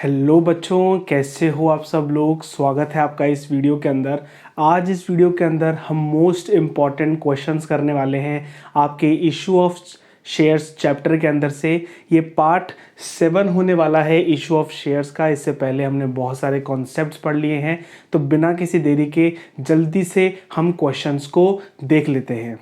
Hello बच्चों, कैसे हो आप सब लोग। स्वागत है आपका इस वीडियो के अंदर। आज इस वीडियो के अंदर हम मोस्ट इम्पॉर्टेंट क्वेश्चंस करने वाले हैं आपके इशू ऑफ शेयर्स चैप्टर के अंदर से। ये पार्ट 7 होने वाला है इशू ऑफ शेयर्स का। इससे पहले हमने बहुत सारे कॉन्सेप्ट्स पढ़ लिए हैं, तो बिना किसी देरी के जल्दी से हम क्वेश्चंस को देख लेते हैं।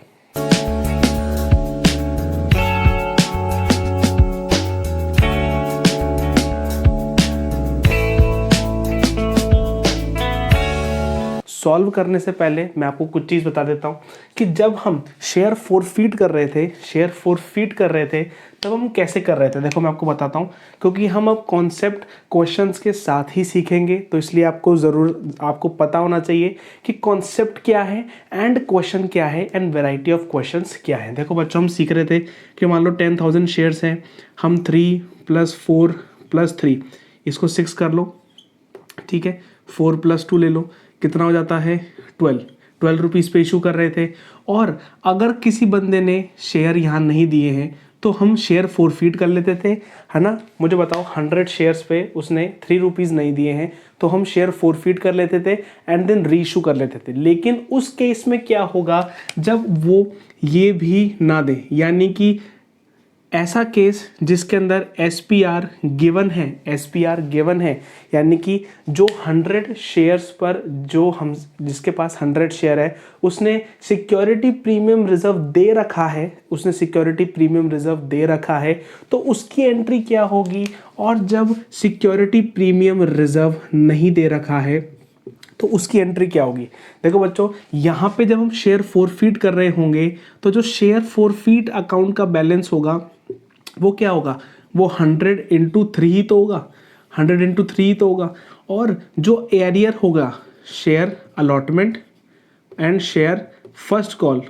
सॉल्व करने से पहले मैं आपको कुछ चीज़ बता देता हूँ कि जब हम शेयर फोरफीट कर रहे थे तब हम कैसे कर रहे थे। देखो मैं आपको बताता हूँ, क्योंकि हम अब कॉन्सेप्ट क्वेश्चंस के साथ ही सीखेंगे, तो इसलिए आपको पता होना चाहिए कि कॉन्सेप्ट क्या है एंड क्वेश्चन क्या है एंड वैरायटी ऑफ क्वेश्चंस क्या है। देखो बच्चों, हम सीख रहे थे कि मान लो 10,000 शेयर्स हैं, हम 3 + 4 + 3 इसको 6 कर लो, ठीक है। 4 + 2 ले लो, कितना हो जाता है 12 रुपीज़ पे इशू कर रहे थे। और अगर किसी बंदे ने शेयर यहाँ नहीं दिए हैं तो हम शेयर फोरफीट कर लेते थे, है ना। मुझे बताओ 100 शेयर्स पे उसने 3 रुपीज़ नहीं दिए हैं तो हम शेयर फोरफीट कर लेते थे एंड देन री इशू कर लेते थे। लेकिन उस केस में क्या होगा, जब वो ये भी ना दे, यानी कि ऐसा केस जिसके अंदर SPR गिवन है, यानी कि जो 100 शेयर्स पर जिसके पास 100 शेयर है उसने सिक्योरिटी प्रीमियम रिजर्व दे रखा है, तो उसकी एंट्री क्या होगी। और जब सिक्योरिटी प्रीमियम रिजर्व नहीं दे रखा है तो उसकी एंट्री क्या होगी। देखो बच्चों, यहाँ पे जब हम शेयर फोरफीट कर रहे होंगे तो जो शेयर फोरफीट अकाउंट का बैलेंस होगा वो क्या होगा, वो 100 × 3 ही तो होगा, 100 × 3 ही तो होगा। और जो एरियर होगा share allotment and share first call,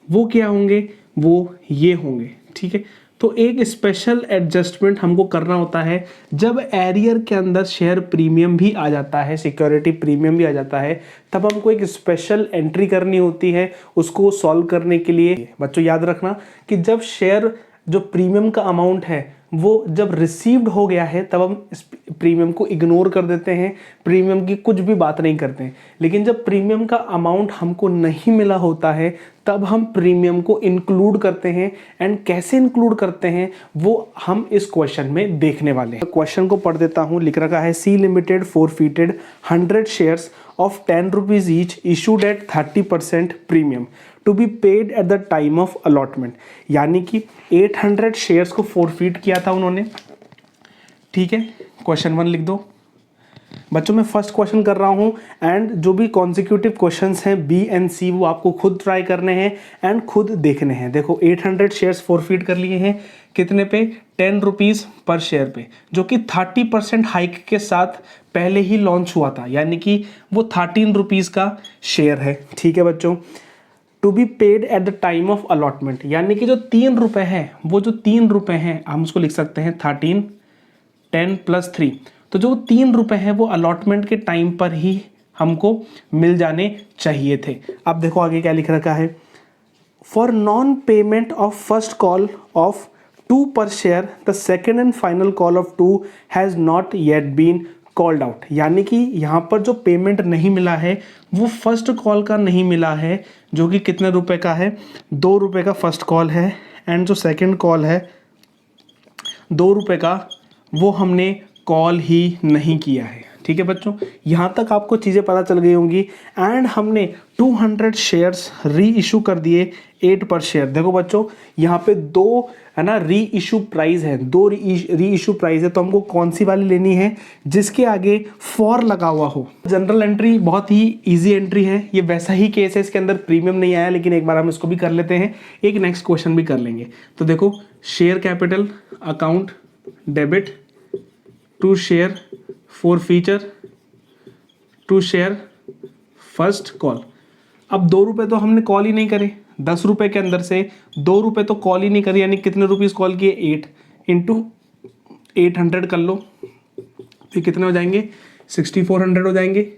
वो क्या होंगे, वो ये होंगे, ठीक है। तो एक स्पेशल एडजस्टमेंट हमको करना होता है जब एरियर के अंदर शेयर प्रीमियम भी आ जाता है, सिक्योरिटी प्रीमियम भी आ जाता है, तब हमको एक स्पेशल एंट्री करनी होती है उसको सॉल्व करने के लिए। बच्चों याद रखना कि जब शेयर जो प्रीमियम का अमाउंट है वो जब रिसीव्ड हो गया है तब हम इस प्रीमियम को इग्नोर कर देते हैं, प्रीमियम की कुछ भी बात नहीं करते हैं। लेकिन जब प्रीमियम का अमाउंट हमको नहीं मिला होता है तब हम प्रीमियम को इंक्लूड करते हैं। एंड कैसे इंक्लूड करते हैं वो हम इस क्वेश्चन में देखने वाले हैं। क्वेश्चन को पढ़ देता हूँ। लिख रखा है C limited forfeited 100 shares of 10 rupees each issued at 30% premium to be paid at the time of allotment. यानी कि 800 शेयर्स को फोरफीट किया था उन्होंने, ठीक है। क्वेश्चन 1 लिख दो। बच्चों मैं फर्स्ट क्वेश्चन कर रहा हूं एंड जो भी कॉन्जिक्यूटिव क्वेश्चंस हैं B एंड C वो आपको खुद ट्राई करने हैं एंड खुद देखने हैं। देखो 800 शेयर्स फोरफीट कर लिए हैं, कितने पे, 10 रुपीज़ पर शेयर पे, जो कि 30% हाइक के साथ पहले ही लॉन्च हुआ था, यानी कि वो 13 रुपीज़ का शेयर है, ठीक है बच्चों। To be paid at the time of allotment, यानी कि जो 3 रुपये है, वो जो 3 रुपये हैं हम उसको लिख सकते हैं 13, 10 + 3। तो जो 3 रुपये हैं वो अलॉटमेंट के टाइम पर ही हमको मिल जाने चाहिए थे। अब देखो आगे क्या लिख रखा है, for non payment of first call of 2 पर share the second and final call of 2 has not yet been called out. यानी कि यहाँ पर जो पेमेंट नहीं मिला है वो फर्स्ट कॉल का नहीं मिला है, जो कि कितने रुपए का है, 2 रुपये का फर्स्ट कॉल है। एंड जो सेकंड कॉल है 2 रुपये का, वो हमने कॉल ही नहीं किया है, ठीक है बच्चों। यहाँ तक आपको चीज़ें पता चल गई होंगी। एंड हमने 200 शेयर्स री इशू कर दिए 8 पर शेयर। देखो बच्चों यहाँ पे 2 है ना री इशू प्राइस है, 2 री इशू प्राइस है, तो हमको कौन सी वाली लेनी है, जिसके आगे फॉर लगा हुआ हो। जनरल एंट्री बहुत ही इजी एंट्री है, ये वैसा ही केस है, इसके अंदर प्रीमियम नहीं आया, लेकिन एक बार हम इसको भी कर लेते हैं, एक नेक्स्ट क्वेश्चन भी कर लेंगे। तो देखो share capital account debit to share forfeiture to share first call. अब 2 रुपये तो हमने कॉल ही नहीं करे, 10 रुपये के अंदर से 2 रुपये तो कॉल ही नहीं करी, यानी कितने रुपीज़ कॉल किए, 8 × 800 कर लो, फिर कितने हो जाएंगे, 6400 हो जाएंगे,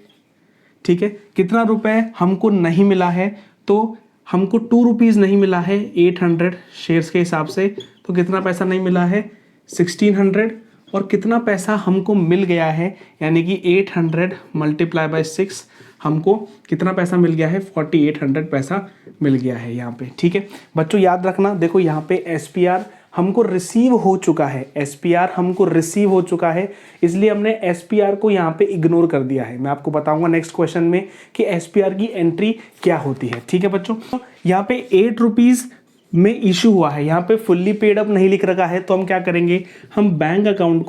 ठीक है। कितना रुपए हमको नहीं मिला है, तो हमको 2 रुपीज़ नहीं मिला है 800 शेयर्स के हिसाब से, तो कितना पैसा नहीं मिला है 1600। और कितना पैसा हमको मिल गया है, यानी कि 800 मल्टीप्लाई बाय 6, हमको कितना पैसा मिल गया है, 4800 पैसा मिल गया है यहाँ पे। ठीक है बच्चों, याद रखना, देखो यहाँ पे SPR हमको रिसीव हो चुका है, SPR हमको रिसीव हो चुका है, इसलिए हमने SPR को यहाँ पे इग्नोर कर दिया है। मैं आपको बताऊंगा नेक्स्ट क्वेश्चन में कि SPR की एंट्री क्या होती है। ठीक है बच्चों, यहाँ पे 8 रुपीज़ में इशू हुआ है, यहाँ पे फुल्ली पेड अप नहीं लिख रखा है, तो हम क्या करेंगे, हम बैंक अकाउंट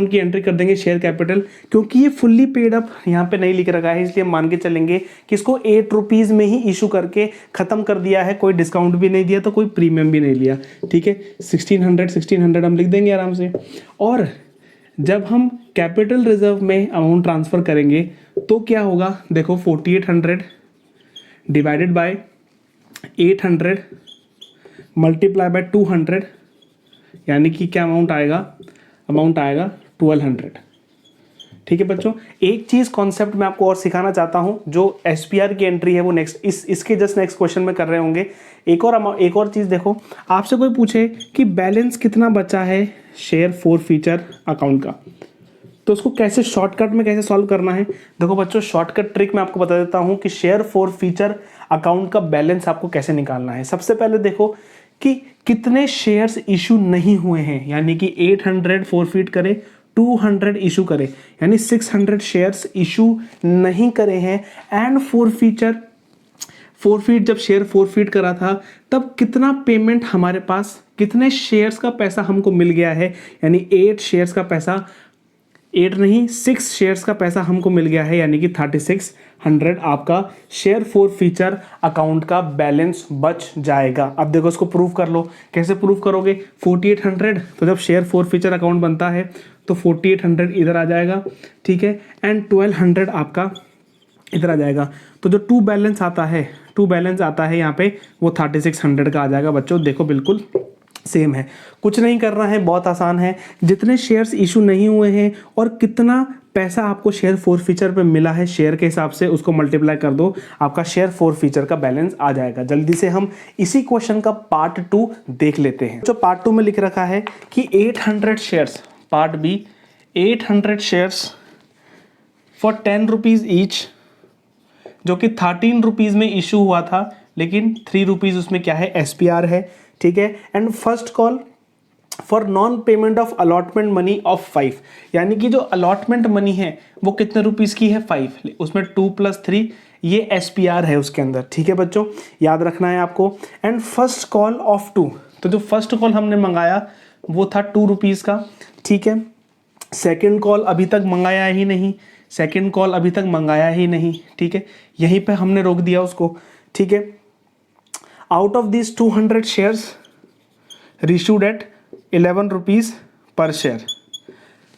की एंट्री कर देंगे शेयर कैपिटल, क्योंकि ये फुल्ली पेड अप यहाँ पे नहीं लिख रखा है, इसलिए हम मान के चलेंगे कि इसको 8 रुपीज़ में ही इशू करके ख़त्म कर दिया है, कोई डिस्काउंट भी नहीं दिया तो कोई प्रीमियम भी नहीं लिया। ठीक है, 1600 हम लिख देंगे आराम से। और जब हम कैपिटल रिजर्व में अमाउंट ट्रांसफ़र करेंगे तो क्या होगा, देखो 4800 डिवाइडेड बाय 800 मल्टीप्लाई बाय 200, यानी कि क्या अमाउंट आएगा 1200। ठीक है बच्चों, एक चीज़ कॉन्सेप्ट मैं आपको और सिखाना चाहता हूं, जो SPR की एंट्री है वो नेक्स्ट इसके जस्ट नेक्स्ट क्वेश्चन में कर रहे होंगे। एक और चीज़ देखो, आपसे कोई पूछे कि बैलेंस कितना बचा है शेयर फॉर फ्यूचर अकाउंट का, तो उसको कैसे शॉर्टकट में कैसे सॉल्व करना है। देखो बच्चों, शॉर्टकट ट्रिक मैं आपको बता देता हूं कि शेयर फॉर फ्यूचर अकाउंट का बैलेंस आपको कैसे निकालना है। सबसे पहले देखो कि कितने शेयर्स इशू नहीं हुए हैं, यानी कि 800 फॉरफिट करे, 200 इशू करे, यानी 600 शेयर्स इशू नहीं करे हैं। एंड फॉरफिट जब शेयर फॉरफिट करा था तब कितना पेमेंट हमारे पास, कितने शेयर्स का पैसा हमको मिल गया है, यानी 6 शेयर्स का पैसा हमको मिल गया है, यानी कि 3600 आपका शेयर फॉर फ्यूचर अकाउंट का बैलेंस बच जाएगा। अब देखो इसको प्रूव कर लो, कैसे प्रूव करोगे, 4800, तो जब शेयर फॉर फ्यूचर अकाउंट बनता है तो 4800 इधर आ जाएगा, ठीक है, एंड 1200 आपका इधर आ जाएगा, तो जो टू बैलेंस आता है यहाँ पे वो 3600 का आ जाएगा। बच्चों देखो बिल्कुल सेम है, कुछ नहीं करना है, बहुत आसान है। जितने शेयर्स इशू नहीं हुए हैं और कितना पैसा आपको शेयर फॉर फ्यूचर पे मिला है शेयर के हिसाब से, उसको मल्टीप्लाई कर दो, आपका शेयर फॉर फ्यूचर का बैलेंस आ जाएगा। जल्दी से हम इसी क्वेश्चन का पार्ट 2 देख लेते हैं। जो पार्ट 2 में लिख रखा है कि 800 shares, part B, 800 shares for 10 rupees each, जो कि 13 रुपीज़ में इशू हुआ था, लेकिन 3 रुपीज़ उसमें क्या है, SPR है। ठीक है, and first call for non payment of allotment money of 5, यानी कि जो अलॉटमेंट मनी है वो कितने रुपीज़ की है, 5, उसमें 2 + 3 ये SPR है उसके अंदर। ठीक है बच्चों, याद रखना है आपको। एंड फर्स्ट कॉल ऑफ 2, तो जो फर्स्ट कॉल हमने मंगाया वो था 2 रुपीज़ का। ठीक है, सेकेंड कॉल अभी तक मंगाया ही नहीं, ठीक है, यहीं पे हमने रोक दिया उसको। ठीक है, out of this 200 shares reissued at 11 rupees per share,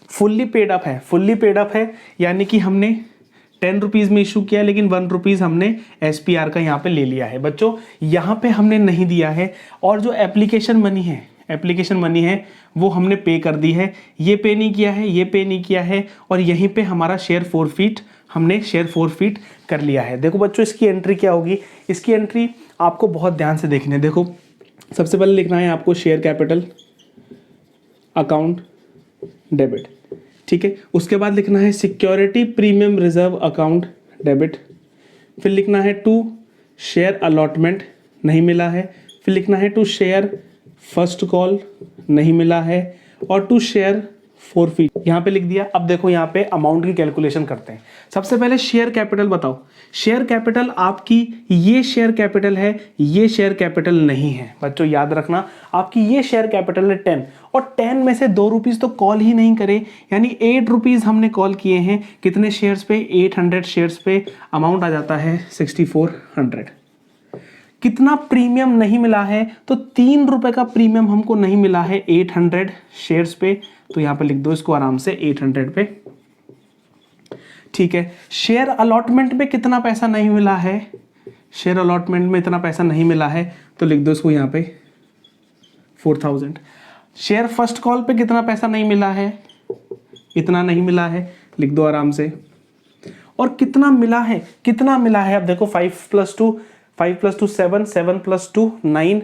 fully paid up है, यानी कि हमने 10 रुपीज़ में इशू किया, लेकिन 1 रुपीज़ हमने SPR का यहाँ पे ले लिया है। बच्चों यहाँ पे हमने नहीं दिया है, और जो एप्लीकेशन मनी है वो हमने पे कर दी है, ये पे नहीं किया है, और यहीं पे हमारा हमने शेयर फॉरफिट कर लिया है। देखो बच्चों, इसकी एंट्री क्या होगी, इसकी एंट्री आपको बहुत ध्यान से देखनी है। देखो सबसे पहले लिखना है आपको शेयर कैपिटल अकाउंट डेबिट, ठीक है, उसके बाद लिखना है security premium reserve account debit, फिर लिखना है टू शेयर अलॉटमेंट, नहीं मिला है, फिर लिखना है टू शेयर फर्स्ट कॉल, नहीं मिला है, और टू शेयर फॉरफिट यहाँ पे लिख दिया। अब देखो यहाँ पे अमाउंट की कैलकुलेशन करते हैं। सबसे पहले शेयर कैपिटल बताओ, शेयर कैपिटल आपकी ये शेयर कैपिटल है, ये शेयर कैपिटल नहीं है। बच्चों याद रखना, आपकी ये शेयर कैपिटल है 10, और 10 में से 2 रुपीज़ तो कॉल ही नहीं करे, यानी 8 रुपीज़ हमने कॉल किए हैं। कितने शेयर्स पे, 800 शेयर्स पे, अमाउंट आ जाता है 6400। कितना प्रीमियम नहीं मिला है, तो 3 रुपए का प्रीमियम हमको नहीं मिला है 800 शेयर्स पे, तो यहां पे लिख दो इसको आराम से 800 पे। ठीक है, शेयर अलॉटमेंट पे कितना पैसा नहीं मिला है, शेयर अलॉटमेंट में इतना पैसा नहीं मिला है, तो लिख दो इसको यहां पे 4000। शेयर फर्स्ट कॉल पे कितना पैसा नहीं मिला है, इतना नहीं मिला है, लिख दो आराम से। और कितना मिला है, अब देखो 5 + 2 7, 7 + 2 9,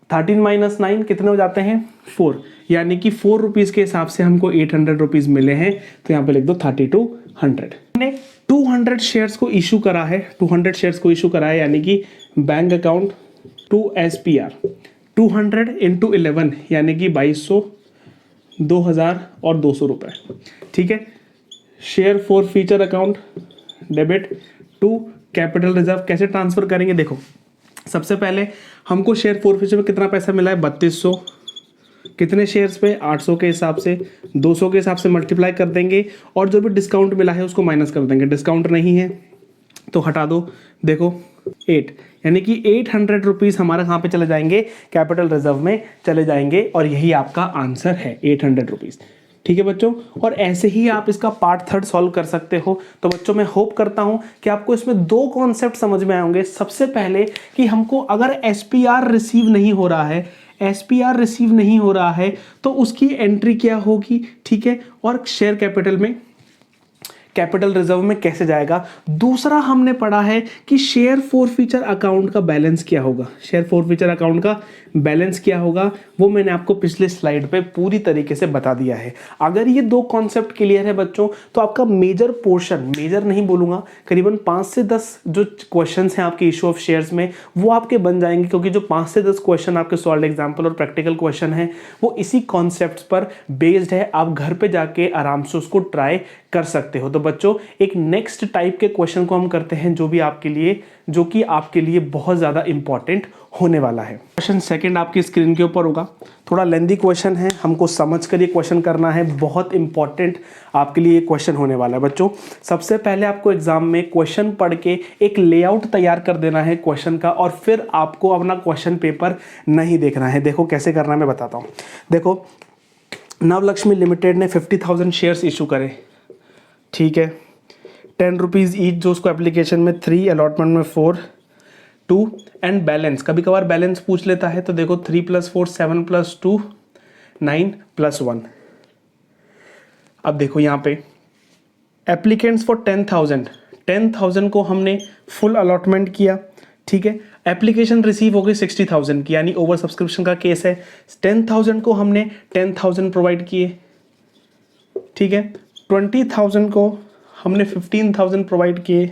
13 माइनस 9 कितने हो जाते हैं 4, यानी कि 4 रुपीज़ के हिसाब से हमको 800 रुपीज़ मिले हैं। तो यहाँ पे लिख दो 3200। हमने 200 शेयर्स को इशू करा है, 200 शेयर्स को इशू करा है, यानी कि bank account to SPR 200 into 11 यानी कि 2200, 2000 और 200 रुपये। ठीक है। Share forfeiture account debit to capital reserve कैसे ट्रांसफर करेंगे? देखो, सबसे पहले हमको शेयर फॉर फ्यूचर में कितना पैसा मिला है 3200, कितने शेयर्स पे 800 के हिसाब से 200 के हिसाब से मल्टीप्लाई कर देंगे और जो भी डिस्काउंट मिला है उसको माइनस कर देंगे। डिस्काउंट नहीं है तो हटा दो। देखो 8, यानी कि 800 रुपीज़ हमारा कहाँ पे चले जाएंगे? कैपिटल रिजर्व में चले जाएंगे और यही आपका आंसर है 800 रुपीज़। ठीक है बच्चों, और ऐसे ही आप इसका पार्ट 3 सॉल्व कर सकते हो। तो बच्चों मैं होप करता हूं कि आपको इसमें 2 कॉन्सेप्ट समझ में आए होंगे। सबसे पहले कि हमको अगर SPR रिसीव नहीं हो रहा है, SPR रिसीव नहीं हो रहा है तो उसकी एंट्री क्या होगी, ठीक है, और शेयर कैपिटल में, कैपिटल रिजर्व में कैसे जाएगा। दूसरा हमने पढ़ा है कि शेयर फॉर फ्यूचर अकाउंट का बैलेंस क्या होगा, शेयर फॉर फ्यूचर अकाउंट का बैलेंस क्या होगा वो मैंने आपको पिछले स्लाइड पे पूरी तरीके से बता दिया है। अगर ये 2 कॉन्सेप्ट क्लियर है बच्चों तो आपका मेजर पोर्शन, मेजर नहीं बोलूंगा, करीबन 5 से 10 जो क्वेश्चंस हैं आपके इशू ऑफ शेयर्स में वो आपके बन जाएंगे, क्योंकि जो 5 से 10 क्वेश्चन आपके सॉल्व एग्जाम्पल और प्रैक्टिकल क्वेश्चन है वो इसी कॉन्सेप्ट पर बेस्ड है। आप घर पे जाके आराम से उसको ट्राई कर सकते हो। तो बच्चों एक नेक्स्ट टाइप के क्वेश्चन को हम करते हैं जो कि आपके लिए बहुत ज़्यादा इंपॉर्टेंट होने वाला है। क्वेश्चन सेकंड आपकी स्क्रीन के ऊपर होगा। थोड़ा लेंदी क्वेश्चन है, हमको समझ कर ये क्वेश्चन करना है, बहुत इंपॉर्टेंट आपके लिए क्वेश्चन होने वाला है। बच्चों सबसे पहले आपको एग्जाम में क्वेश्चन पढ़ के एक लेआउट तैयार कर देना है क्वेश्चन का, और फिर आपको अपना क्वेश्चन पेपर नहीं देखना है। देखो कैसे करना है मैं बताता हूँ। देखो, नवलक्ष्मी लिमिटेड ने 50,000 शेयर्स इशू करे, ठीक है, 10 रुपीज़ ईच, जो उसको एप्लीकेशन में 3, अलॉटमेंट में 4, 2 एंड बैलेंस। कभी कभार बैलेंस पूछ लेता है तो देखो 3 + 4 7 + 2 9 + 1। अब देखो यहाँ पे एप्लीकेंट्स फॉर 10,000 को हमने फुल अलॉटमेंट किया, ठीक है। एप्लीकेशन रिसीव हो गई 60,000 की, यानी ओवर सब्सक्रिप्शन का केस है। 10,000 को हमने 10,000 प्रोवाइड किए, ठीक है। 20,000 को हमने 15,000 प्रोवाइड किए,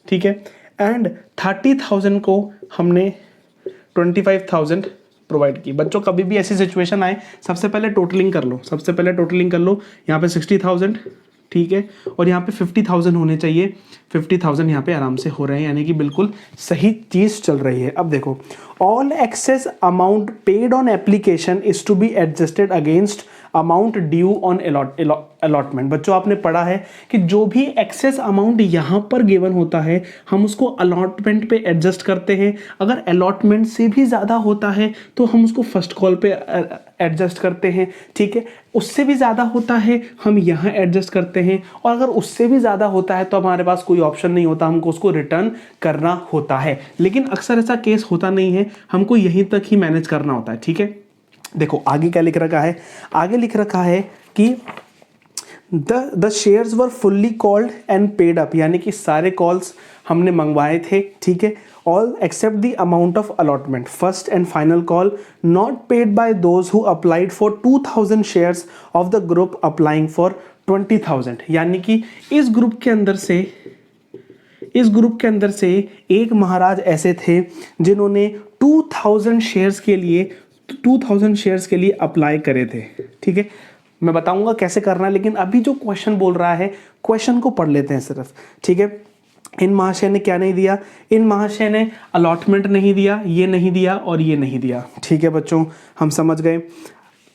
ठीक है, एंड 30,000 को हमने 25,000 प्रोवाइड की। बच्चों कभी भी ऐसी सिचुएशन आए सबसे पहले टोटलिंग कर लो, यहाँ पे 60,000, ठीक है, और यहाँ पे 50,000 होने चाहिए। 50,000 यहाँ पे आराम से हो रहे हैं, यानी कि बिल्कुल सही चीज़ चल रही है। अब देखो, all excess amount paid on application is to be adjusted against amount due on allotment. बच्चों आपने पढ़ा है कि जो भी एक्सेस अमाउंट यहाँ पर गिवन होता है हम उसको अलॉटमेंट पे एडजस्ट करते हैं। अगर अलॉटमेंट से भी ज़्यादा होता है तो हम उसको फर्स्ट कॉल पे एडजस्ट करते हैं, ठीक है। उससे भी ज़्यादा होता है हम यहाँ एडजस्ट करते हैं, और अगर उससे भी ज़्यादा होता है तो हमारे पास कोई ऑप्शन नहीं होता, हमको उसको रिटर्न करना होता है। लेकिन अक्सर ऐसा केस होता नहीं है, हमको यहीं तक ही मैनेज करना होता है, ठीक है। देखो आगे क्या लिख रखा है, आगे लिख रखा है कि the shares were fully called and paid up, यानी कि सारे कॉल्स हमने मंगवाए थे, ठीक है। All except the amount of allotment, first and final call not paid by those who applied for 2,000 shares of the group applying for 20,000, यानी कि इस ग्रुप के अंदर से एक महाराज ऐसे थे जिन्होंने 2,000 शेयर्स के लिए अप्लाई करे थे, ठीक है। मैं बताऊंगा कैसे करना है, लेकिन अभी जो क्वेश्चन बोल रहा है क्वेश्चन को पढ़ लेते हैं सिर्फ, ठीक है। इन महाशय ने क्या नहीं दिया, इन महाशय ने अलॉटमेंट नहीं दिया, ये नहीं दिया और ये नहीं दिया, ठीक है बच्चों, हम समझ गए।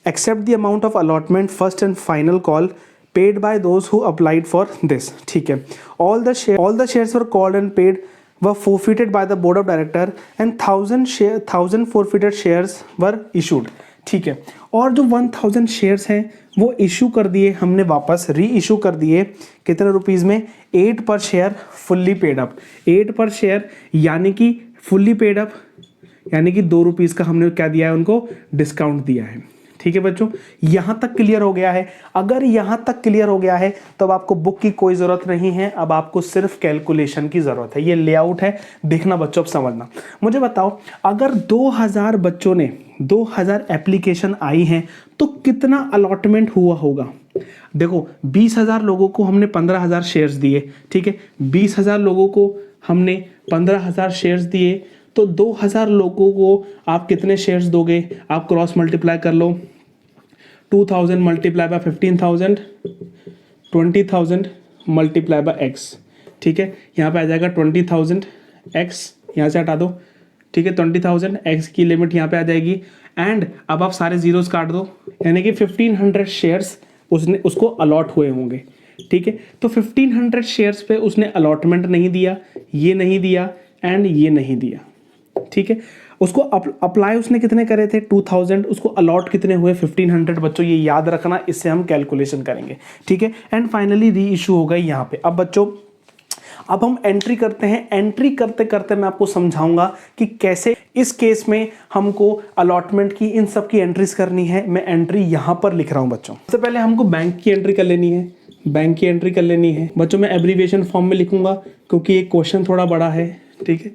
Except the amount of allotment first and final call paid by those who applied for this, ठीक है। All the shares were called and paid were forfeited by the board of director and 1,000 forfeited shares were issued, ठीक है। और जो 1,000 shares हैं वो issue कर दिए हमने, वापस री इशू कर दिए, कितने रुपीज़ में, 8 पर शेयर फुल्ली पेड अप, 8 पर शेयर यानी कि फुल्ली पेड अप, यानी कि 2 रुपीज़ का हमने क्या दिया है उनको, डिस्काउंट दिया है, ठीक है बच्चों, यहां तक क्लियर हो गया है। अगर यहां तक क्लियर हो गया है तो अब आपको बुक की कोई जरूरत नहीं है, अब आपको सिर्फ कैलकुलेशन की जरूरत है। ये लेआउट है, देखना बच्चों, अब समझना। मुझे बताओ, अगर 2000 बच्चों ने 2000 एप्लीकेशन आई हैं तो कितना अलॉटमेंट हुआ होगा? देखो 20,000 लोगों को हमने 15,000 शेयर्स दिए, ठीक है, 20,000 लोगों को हमने 15,000 शेयर्स दिए, तो 2000 लोगों को आप कितने शेयर्स दोगे? आप क्रॉस मल्टीप्लाई कर लो, 2000 multiply by 15,000, 20,000 multiply by x, ठीक है, यहाँ पे आ जाएगा 20,000 एक्स, यहाँ से हटा दो, ठीक है, 20,000 एक्स की लिमिट यहाँ पे आ जाएगी। एंड अब आप सारे जीरोस काट दो, यानी कि 1500 शेयर्स उसको अलॉट हुए होंगे, ठीक है। तो 1500 शेयर्स पे उसने अलॉटमेंट नहीं दिया, ये नहीं दिया एंड ये नहीं दिया, ठीक है। उसको अप्लाई उसने कितने करे थे? 2000, उसको अलॉट कितने हुए? 1500। बच्चों ये याद रखना, इससे हम कैलकुलेशन करेंगे, ठीक है। एंड फाइनली री इशू हो गई यहाँ पे। अब बच्चों, अब हम एंट्री करते हैं। एंट्री करते करते मैं आपको समझाऊंगा कि कैसे इस केस में हमको अलॉटमेंट की इन सब की एंट्रीज करनी है। मैं एंट्री यहां पर लिख रहा हूं बच्चों। सबसे पहले हमको बैंक की एंट्री कर लेनी है, बैंक की एंट्री कर लेनी है बच्चों। मैं एब्रीविएशन फॉर्म में लिखूंगा क्योंकि ये क्वेश्चन थोड़ा बड़ा है, ठीक है।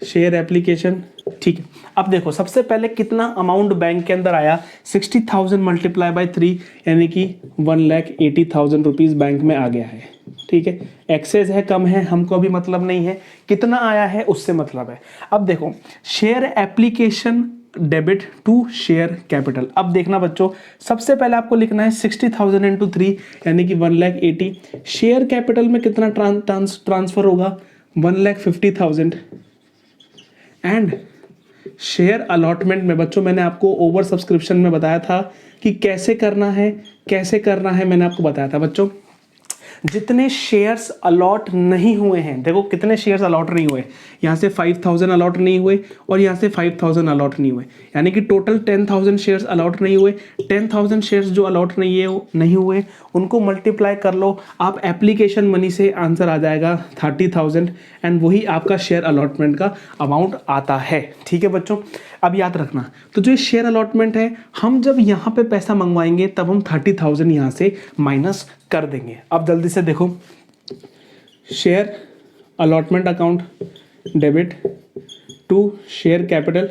शेयर एप्लीकेशन, ठीक है। अब देखो, सबसे पहले कितना अमाउंट बैंक के अंदर आया? 60,000 मल्टीप्लाई बाय 3, यानी कि 1,80,000 रुपीज बैंक में आ गया है, ठीक है। एक्सेस है, कम है, हमको अभी मतलब नहीं है, कितना आया है उससे मतलब है। अब देखो, share application debit to share capital. अब देखना बच्चों, सबसे पहले आपको लिखना है 60,000 इंटू 3, यानी कि 1,80,000। शेयर कैपिटल में कितना ट्रांसफर होगा? 1,50,000। एंड शेयर अलॉटमेंट में बच्चों, मैंने आपको ओवर सब्सक्रिप्शन में बताया था कि कैसे करना है, कैसे करना है, मैंने आपको बताया था बच्चों। जितने शेयर्स अलॉट नहीं हुए हैं, देखो कितने शेयर्स अलॉट नहीं हुए, यहाँ से 5,000 अलॉट नहीं हुए और यहाँ से 5,000 अलॉट नहीं हुए, यानी कि टोटल 10,000 शेयर्स अलॉट नहीं हुए। 10,000 शेयर्स जो अलॉट नहीं हुए उनको मल्टीप्लाई कर लो आप एप्लीकेशन मनी से, आंसर आ जाएगा 30,000 एंड वही आपका शेयर अलॉटमेंट का अमाउंट आता है, ठीक है बच्चों। अब याद रखना, तो जो शेयर अलॉटमेंट है, हम जब यहाँ पे पैसा मंगवाएंगे तब हम 30,000 यहाँ से माइनस कर देंगे। अब जल्दी से देखो, share allotment account debit to share capital,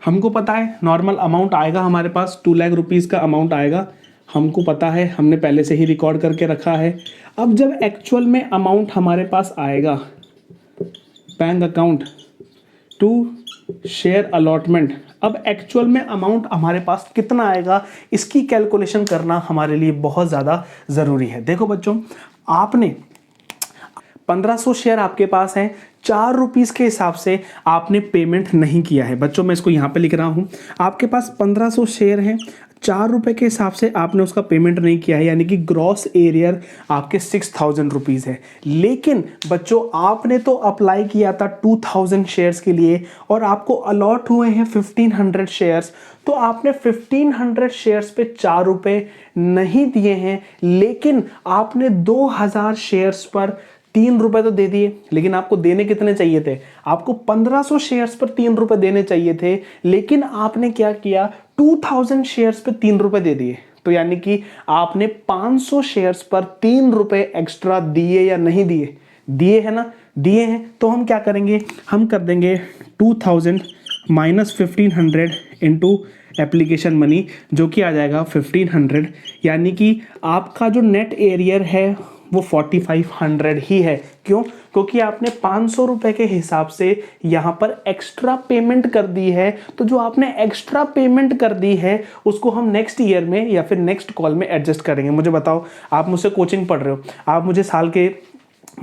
हमको पता है नॉर्मल अमाउंट आएगा हमारे पास 2 लाख रुपीज़ का अमाउंट आएगा, हमको पता है, हमने पहले से ही रिकॉर्ड करके रखा है। अब जब एक्चुअल में अमाउंट हमारे पास आएगा, bank account to share allotment, अब एक्चुअल में अमाउंट हमारे पास कितना आएगा, इसकी कैलकुलेशन करना हमारे लिए बहुत ज़्यादा ज़रूरी है। देखो बच्चों, आपने 1500 शेयर आपके पास हैं, 4 रुपीज़ के हिसाब से आपने पेमेंट नहीं किया है। बच्चों मैं इसको यहाँ पे लिख रहा हूँ, आपके पास 1500 शेयर हैं, 4 रुपये के हिसाब से आपने उसका पेमेंट नहीं किया है, यानी कि ग्रॉस एरियर आपके 6,000 रुपीज़ है। लेकिन बच्चों आपने तो अप्लाई किया था 2,000 शेयर्स के लिए और आपको अलॉट हुए हैं 1,500 शेयर्स, तो आपने 1,500 शेयर्स पे 4 रुपये नहीं दिए हैं, लेकिन आपने 2,000 शेयर्स पर 3 रुपए तो दे दिए। लेकिन आपको देने कितने चाहिए थे? आपको 1500 शेयर्स पर 3 रुपए देने चाहिए थे, लेकिन आपने क्या किया, 2000 शेयर्स पर 3 रुपए दे दिए। तो यानी कि आपने 500 शेयर्स पर 3 रुपए एक्स्ट्रा दिए या नहीं दिए? दिए है ना, दिए हैं। तो हम क्या करेंगे, हम कर देंगे 2000 माइनस 1500 इंटू एप्लीकेशन मनी, जो कि आ जाएगा 1500, यानी कि आपका जो नेट एरियर है वो 4500 ही है। क्यों? क्योंकि आपने 500 रुपए के हिसाब से यहाँ पर एक्स्ट्रा पेमेंट कर दी है। तो जो आपने एक्स्ट्रा पेमेंट कर दी है उसको हम नेक्स्ट ईयर में या फिर नेक्स्ट कॉल में एडजस्ट करेंगे। मुझे बताओ, आप मुझसे कोचिंग पढ़ रहे हो, आप मुझे साल के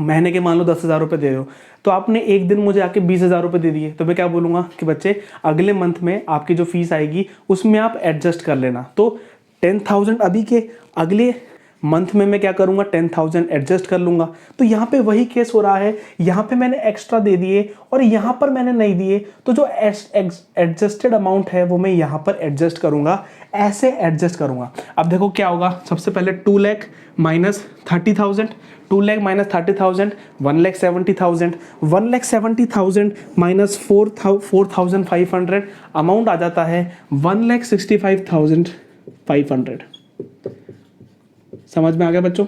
महीने के मान लो 10,000 रुपये दे रहे हो, तो आपने एक दिन मुझे आके 20,000 रुपये दे दिए, तो मैं क्या बोलूँगा कि बच्चे अगले मंथ में आपकी जो फीस आएगी उसमें आप एडजस्ट कर लेना। तो 10,000 अभी के, अगले मंथ में मैं क्या करूँगा 10,000 एडजस्ट कर लूँगा। तो यहाँ पे वही केस हो रहा है, यहाँ पे मैंने एक्स्ट्रा दे दिए और यहाँ पर मैंने नहीं दिए, तो जो एडजस्टेड अमाउंट है वो मैं यहाँ पर एडजस्ट करूँगा, ऐसे एडजस्ट करूँगा। अब देखो क्या होगा, सबसे पहले 2 lakh minus 30,000, 2 lakh minus 30,000 1,70,000, 1,70,000 minus 4,500 amount आ जाता है 1,65,500। समझ में आ गया बच्चों?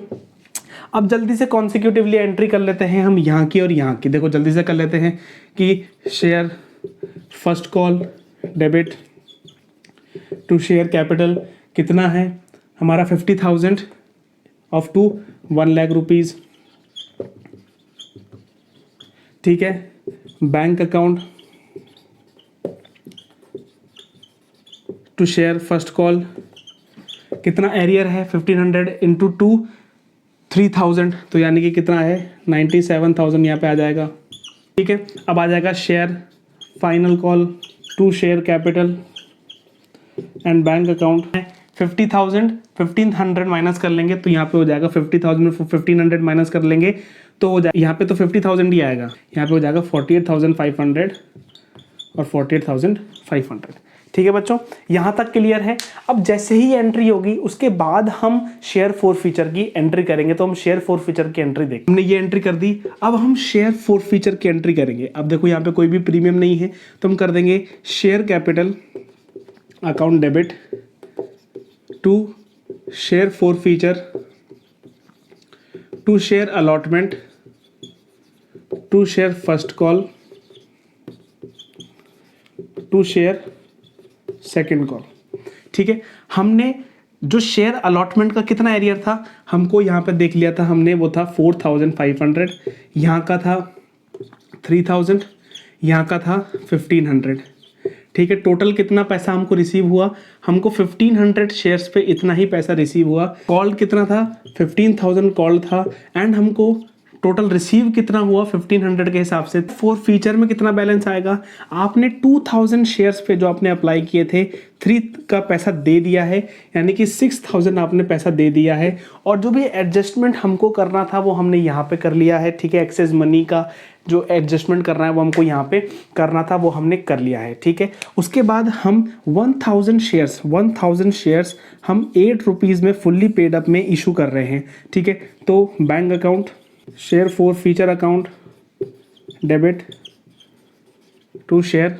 अब जल्दी से कॉन्सिक्यूटिवली एंट्री कर लेते हैं हम यहाँ की और यहाँ की। देखो जल्दी से कर लेते हैं कि share first call debit to share capital कितना है हमारा 50,000 ऑफ टू 1 लाख रुपीज़। ठीक है, bank account to share first call कितना एरियर है 1500 इंटू 2 3,000, तो यानी कि कितना है 97,000 यहाँ पे आ जाएगा। ठीक है, अब आ जाएगा share final call to share capital and bank account है 50,000, 1,500 माइनस कर लेंगे तो यहाँ पे हो जाएगा 50,000 में 1,500 माइनस कर लेंगे तो हो जाएगा, यहाँ पे तो 50,000 ही आएगा, यहाँ पे हो जाएगा 48,500 और 48,500। ठीक है बच्चों, यहाँ तक क्लियर है। अब जैसे ही एंट्री होगी उसके बाद हम शेयर फॉर फीचर की एंट्री करेंगे। तो हम शेयर फॉर फीचर की एंट्री देखें, हमने ये एंट्री कर दी, अब हम शेयर फॉर फीचर की एंट्री करेंगे। अब देखो यहाँ पे कोई भी प्रीमियम नहीं है तो हम कर देंगे share capital account debit to share forfeiture to share allotment to share first call to share second call. ठीक है, हमने जो शेयर अलॉटमेंट का कितना एरियर था हमको यहाँ पे देख लिया था हमने, वो था 4,500, यहाँ का था 3,000, यहाँ का था 1,500। ठीक है, टोटल कितना पैसा हमको रिसीव हुआ, हमको 1,500 शेयर्स पे इतना ही पैसा रिसीव हुआ। कॉल कितना था 15,000 कॉल था एंड हमको टोटल रिसीव कितना हुआ 1,500 के हिसाब से। फॉर फीचर में कितना बैलेंस आएगा, आपने 2,000 शेयर्स पे जो आपने अप्लाई किए थे 3 का पैसा दे दिया है, यानी कि 6,000 आपने पैसा दे दिया है। और जो भी एडजस्टमेंट हमको करना था वो हमने यहाँ पे कर लिया है। ठीक है, एक्सेस मनी का जो एडजस्टमेंट करना है वो हमको यहाँ पे करना था, वो हमने कर लिया है। ठीक है, उसके बाद हम 1,000 शेयर्स हम 8 रुपीज़ में फुल्ली पेड अप में इशू कर रहे हैं। ठीक है, तो bank account share forfeiture account debit to share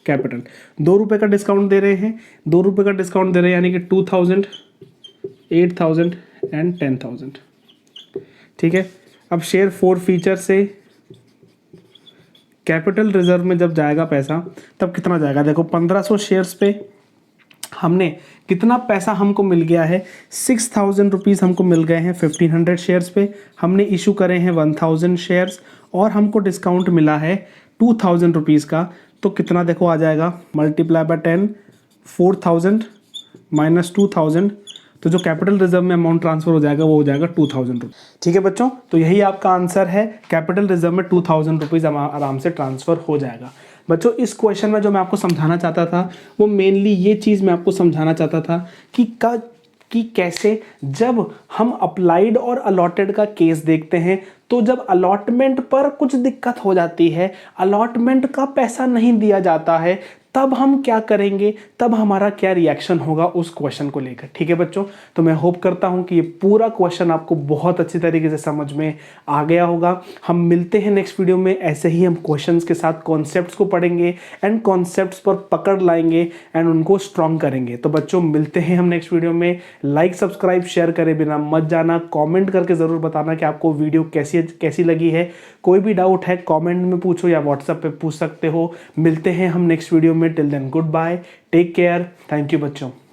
capital, 2 रुपये का डिस्काउंट दे रहे हैं, 2 रुपये का डिस्काउंट दे रहे हैं, यानी कि 2,000, 8,000 एंड 10,000। ठीक है, अब शेयर फॉर फीचर से कैपिटल रिजर्व में जब जाएगा पैसा तब कितना जाएगा, देखो 1,500 शेयर्स पे हमने कितना पैसा हमको मिल गया है 6,000 रुपीज़ हमको मिल गए हैं 1,500 शेयर्स पे। हमने इशू करे हैं 1,000 शेयर्स और हमको डिस्काउंट मिला है 2,000 रुपीज़ का, तो कितना देखो आ जाएगा मल्टीप्लाई बाय 10, 4,000 माइनस 2,000, तो जो कैपिटल रिजर्व में अमाउंट ट्रांसफर हो जाएगा वो हो जाएगा 2,000 रुपीज़। ठीक है बच्चों, तो यही आपका आंसर है, कैपिटल रिजर्व में 2,000 रुपीज़ आराम से ट्रांसफ़र हो जाएगा। बच्चों इस क्वेश्चन में जो मैं आपको समझाना चाहता था वो मेनली ये चीज़ मैं आपको समझाना चाहता था कि कैसे जब हम अप्लाइड और अलॉटेड का केस देखते हैं तो जब अलॉटमेंट पर कुछ दिक्कत हो जाती है, अलॉटमेंट का पैसा नहीं दिया जाता है, तब हम क्या करेंगे, तब हमारा क्या रिएक्शन होगा उस क्वेश्चन को लेकर। ठीक है बच्चों, तो मैं होप करता हूं कि ये पूरा क्वेश्चन आपको बहुत अच्छी तरीके से समझ में आ गया होगा। हम मिलते हैं नेक्स्ट वीडियो में, ऐसे ही हम क्वेश्चंस के साथ कॉन्सेप्ट्स को पढ़ेंगे एंड कॉन्सेप्ट्स पर पकड़ लाएंगे एंड उनको स्ट्रॉन्ग करेंगे। तो बच्चों मिलते हैं हम नेक्स्ट वीडियो में। लाइक सब्सक्राइब शेयर करे बिना मत जाना, कॉमेंट करके ज़रूर बताना कि आपको वीडियो कैसी लगी है। कोई भी डाउट है कॉमेंट में पूछो या व्हाट्सएप पे पूछ सकते हो। मिलते हैं हम नेक्स्ट वीडियो में। Till then goodbye, take care, thank you बच्चों।